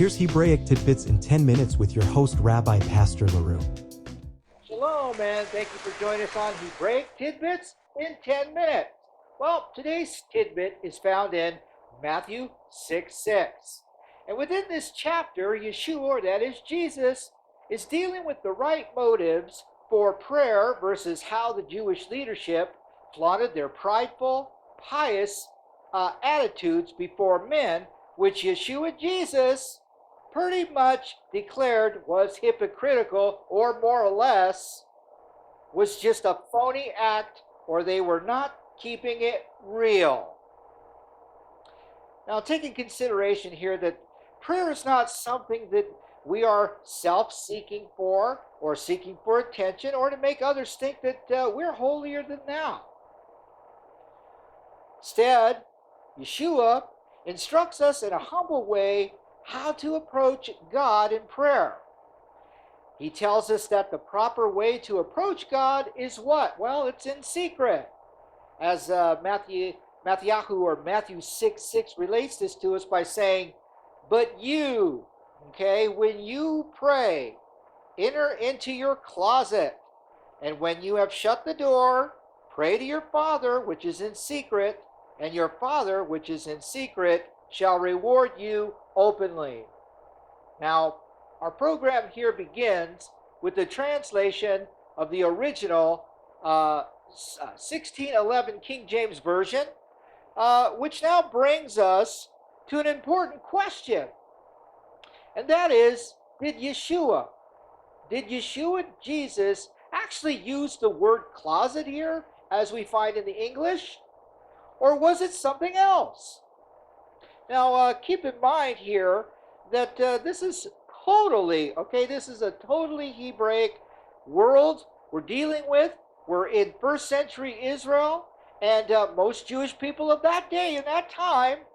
Here's Hebraic Tidbits in 10 minutes with your host, Rabbi Pastor LaRue. Shalom, and thank you for joining us on Hebraic Tidbits in 10 minutes. Well, today's tidbit is found in Matthew 6:6. And within this chapter, Yeshua, or that is Jesus, is dealing with the right motives for prayer versus how the Jewish leadership flaunted their prideful, pious attitudes before men, which Yeshua Jesus pretty much declared was hypocritical, or more or less was just a phony act, or they were not keeping it real. Now, take in consideration here that prayer is not something that we are self-seeking for, or seeking for attention, or to make others think that we're holier than thou. Instead, Yeshua instructs us in a humble way how to approach God in prayer. He tells us that the proper way to approach God is what? Well, it's in secret. As Matthew 6:6 relates this to us by saying, but you, okay, when you pray, enter into your closet, and when you have shut the door, pray to your Father which is in secret, and your Father which is in secret shall reward you openly. Now, our program here begins with the translation of the original 1611 King James Version, which now brings us to an important question. And that is, did Yeshua Jesus actually use the word closet here, as we find in the English? Or was it something else? Now, keep in mind here that this is a totally Hebraic world we're dealing with. We're in first century Israel, and most Jewish people of that day and that time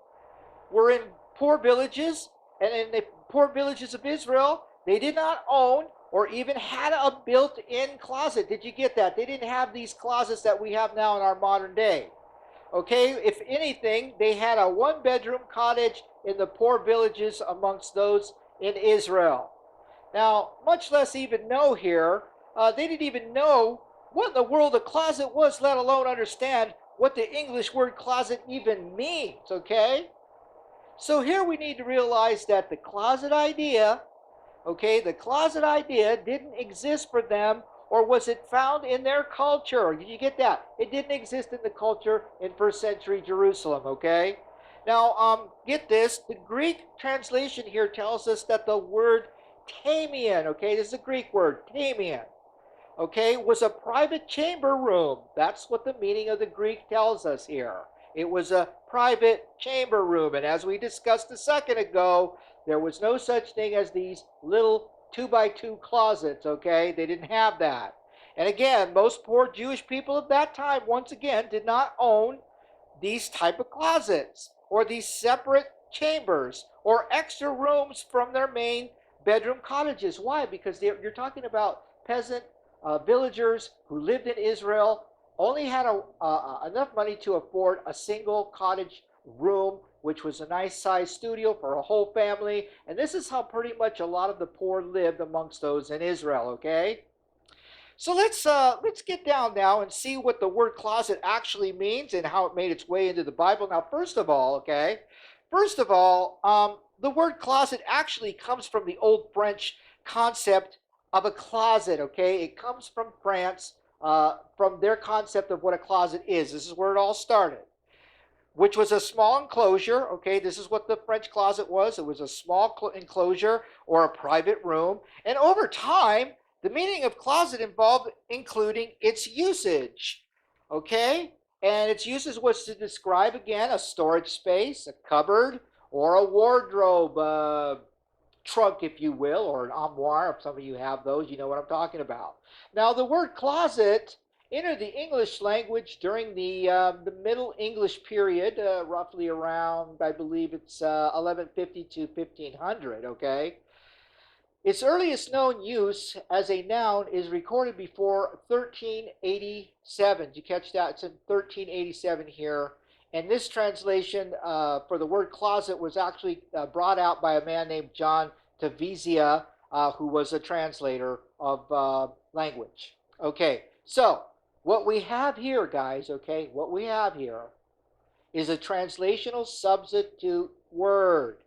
were in poor villages, and in the poor villages of Israel, they did not own or even had a built-in closet. Did you get that? They didn't have these closets that we have now in our modern day. Okay, if anything, they had a one-bedroom cottage in the poor villages amongst those in Israel. Now, much less even know here, they didn't even know what in the world a closet was, let alone understand what the English word closet even means, okay? So here we need to realize that the closet idea didn't exist for them, or was it found in their culture? Did you get that? It didn't exist in the culture in first century Jerusalem, okay? Now, get this. The Greek translation here tells us that the word tamion, okay, this is a Greek word, tamion, okay, was a private chamber room. That's what the meaning of the Greek tells us here. It was a private chamber room, and as we discussed a second ago, there was no such thing as these little 2x2 closets, okay? They didn't have that. And again, most poor Jewish people of that time, once again, did not own these type of closets, or these separate chambers, or extra rooms from their main bedroom cottages. Why? Because you're talking about peasant villagers who lived in Israel, only had enough money to afford a single cottage room, which was a nice sized studio for a whole family. And this is how pretty much a lot of the poor lived amongst those in Israel, okay? So let's get down now and see what the word closet actually means and how it made its way into the Bible. Now, first of all, the word closet actually comes from the Old French concept of a closet, okay? It comes from France, from their concept of what a closet is. This is where it all started, which was a small enclosure, okay? This is what the French closet was. It was a small enclosure or a private room. And over time, the meaning of closet involved including its usage, okay? And its usage was to describe, again, a storage space, a cupboard, or a wardrobe, trunk, if you will, or an armoire. If some of you have those, you know what I'm talking about. Now, the word closet entered the English language during the Middle English period, roughly around, I believe it's 1150 to 1500, okay? Its earliest known use as a noun is recorded before 1387. Did you catch that? It's in 1387 here. And this translation for the word closet was actually brought out by a man named John Tavizia, who was a translator of language. Okay, so what we have here, guys, okay, what we have here is a translational substitute word.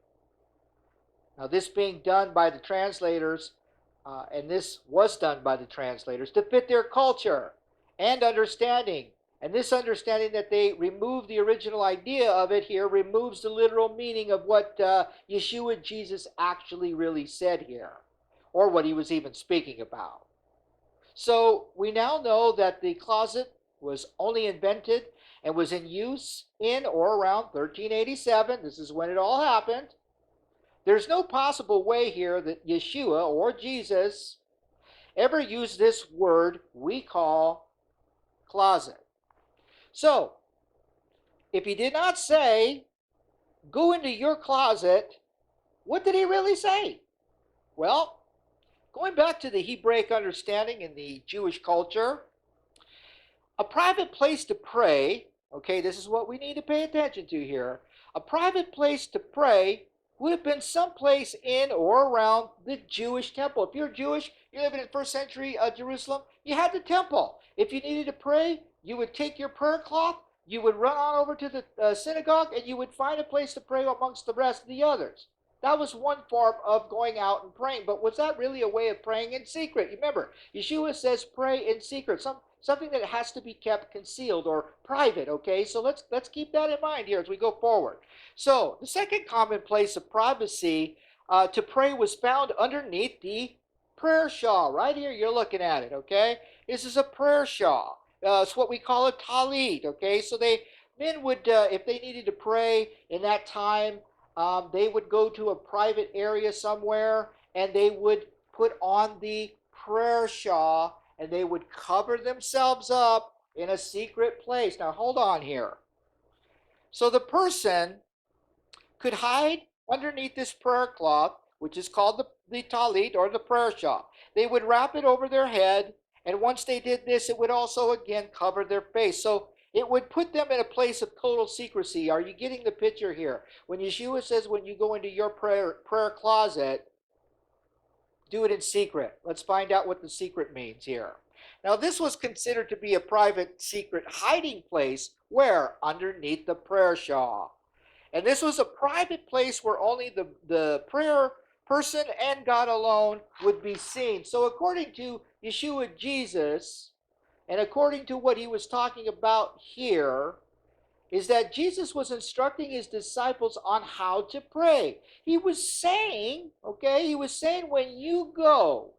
Now, this being done by the translators, and this was done by the translators to fit their culture and understanding. And this understanding that they remove the original idea of it here removes the literal meaning of what Yeshua Jesus actually really said here, or what he was even speaking about. So we now know that the closet was only invented and was in use in or around 1387. This is when it all happened. There's no possible way here that Yeshua or Jesus ever used this word we call closet. So, if he did not say, go into your closet, what did he really say? Well, going back to the Hebraic understanding in the Jewish culture, a private place to pray, okay, this is what we need to pay attention to here. A private place to pray would have been someplace in or around the Jewish temple. If you're Jewish, you're living in first century Jerusalem, you had the temple. If you needed to pray, you would take your prayer cloth, you would run on over to the synagogue, and you would find a place to pray amongst the rest of the others. That was one form of going out and praying. But was that really a way of praying in secret? Remember, Yeshua says pray in secret. Something that has to be kept concealed or private, okay? So let's keep that in mind here as we go forward. So the second common place of privacy to pray was found underneath the prayer shawl. Right here, you're looking at it, okay? This is a prayer shawl. It's what we call a talit, okay? So men would, if they needed to pray in that time, they would go to a private area somewhere and they would put on the prayer shawl and they would cover themselves up in a secret place. Now, hold on here. So the person could hide underneath this prayer cloth, which is called the talit or the prayer shawl. They would wrap it over their head, and once they did this, it would also again cover their face. So it would put them in a place of total secrecy. Are you getting the picture here? When Yeshua says when you go into your prayer closet, do it in secret. Let's find out what the secret means here. Now, this was considered to be a private, secret hiding place where? Underneath the prayer shawl. And this was a private place where only the prayer person and God alone would be seen. So according to Yeshua Jesus, and according to what he was talking about here, is that Jesus was instructing his disciples on how to pray. He was saying, when you go,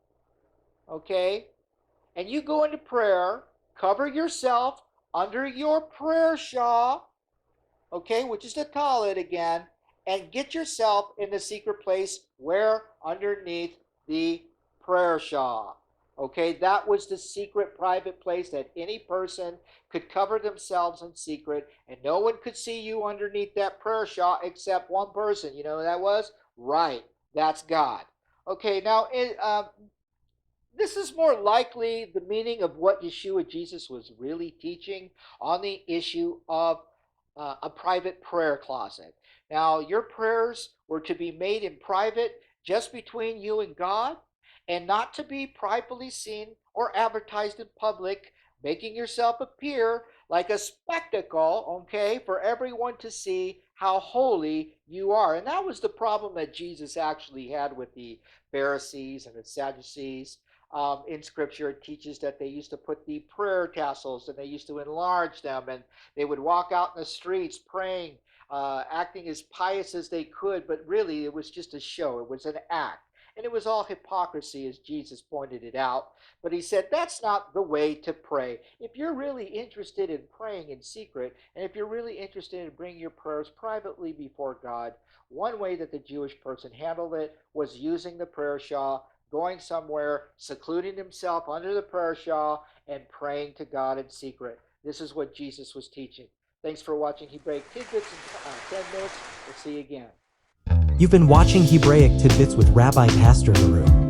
and you go into prayer, cover yourself under your prayer shawl, which is the talit again, and get yourself in the secret place where underneath the prayer shawl. That was the secret private place that any person could cover themselves in secret, and no one could see you underneath that prayer shawl except one person. You know who that was? Right, that's God. Now this is more likely the meaning of what Yeshua Jesus was really teaching on the issue of a private prayer closet. Now, your prayers were to be made in private just between you and God, and not to be privately seen or advertised in public, making yourself appear like a spectacle, for everyone to see how holy you are. And that was the problem that Jesus actually had with the Pharisees and the Sadducees. In Scripture, it teaches that they used to put the prayer tassels and they used to enlarge them, and they would walk out in the streets praying, acting as pious as they could, but really it was just a show. It was an act. And it was all hypocrisy, as Jesus pointed it out. But he said, that's not the way to pray. If you're really interested in praying in secret, and if you're really interested in bringing your prayers privately before God, one way that the Jewish person handled it was using the prayer shawl, going somewhere, secluding himself under the prayer shawl, and praying to God in secret. This is what Jesus was teaching. Thanks for watching Hebraic Tidbits in 10 minutes. We'll see you again. You've been watching Hebraic Tidbits with Rabbi Pastor Guru.